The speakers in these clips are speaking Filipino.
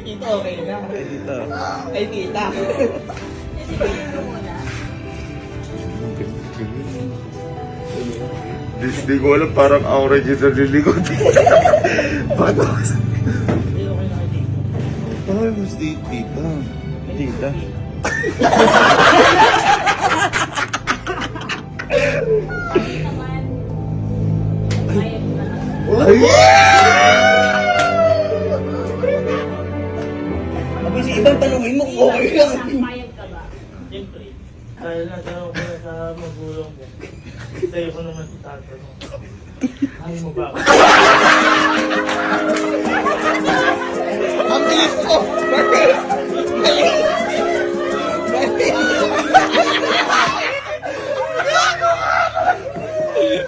Tito, okay na. Tito. Ay, tita. Di ko alam, parang aura dyan sa lilikod. Bakit ako? Ay, mas tita. Tita. Ay! Kasi ibang tanongin mo, okay lang. Mayag ka ba? Siyempre, dahil nagtanong ko na sa magulang ko, sa'yo ko naman tatanong. Ayaw mo ba ako? Ang bilis ko! Mali! Mali! Mali!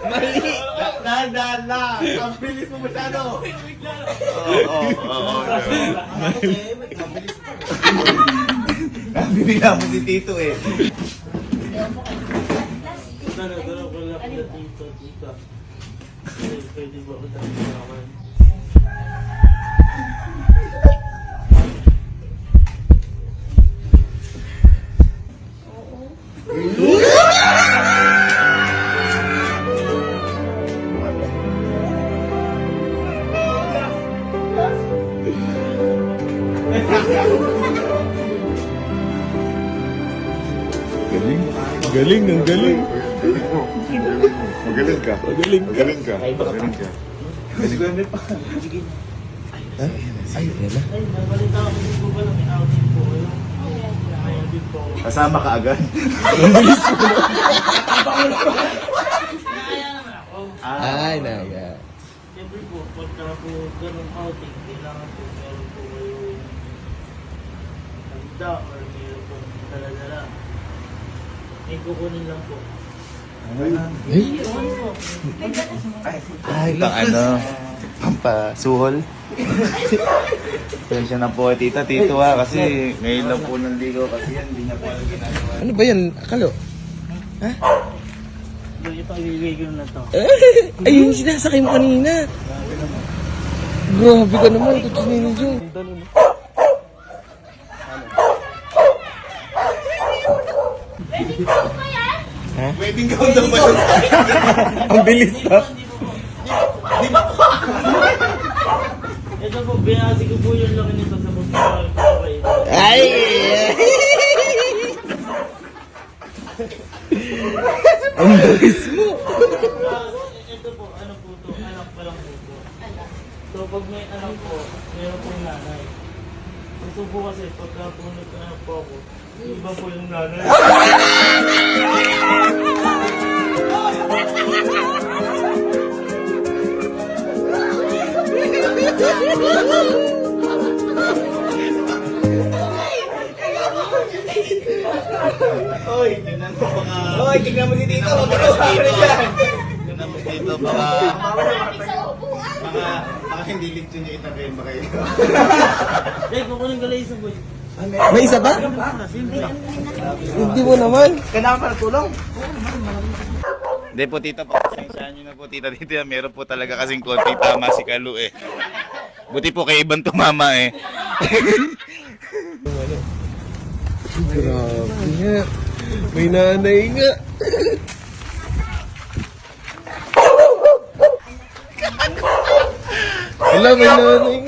Mali! Dahan-dahan lang! Ang bilis mo masyado! Oo. Bibigyan mo si Tito eh. Tanong ko lang na tito. Pwede ba ako tanong? Galing, ang galing. Magaling ka. Magaling ka. Kasi ko hindi pa. Ay, nabalita ako din po ba na may outing po kayo? Ayaw din po ako. Kasama ka agad. Naaya naman ako. Ay, naya. Siyempre po, pagka po ganun outing, kailangan po meron po kayo handa or meron po dala-dala. May kukunin lang po. Iwan po. Ay, pang ano, pampasuhol. Pasensya na po, tita, tito ha, kasi ngayon lang po ng ligaw kasi yan, hindi niya po alam ginagawa. Ano ba yan? Akalo? Ito ililigaw na to. Ay, yung sinasakay mo kanina. Grabe ka naman, kutsinin nyo. Wedding gown daw ba yun? Ang bilis na. Ito po, binasi ko po yung laki nito sa hospital. Ay! Ang bilis mo. Ito po, ano po to? Anak pa lang po to. So pag may anak po, meron pong nanay. Ito po kasi, pagka po nagkaanak po ako, iba po yung nanay. Oy, tingnan mo mga... Hoy, tignan mo si Tito. Magkakasari dyan. Tingnan mo dito, baka hindi lechon niya itabihin ba kayo? Eh, kukunin ka lang isa boy. May isa ba? Simple. Hindi mo naman. Kailangan pa ng tulong? Hindi po tita po, pasensyahan nyo na po tita dito yan. Meron po talaga kasing konti tama si Kalu eh. Buti po kay ibang tumama eh. Grabe nga. May nanay nga. Wala, may nanay nga.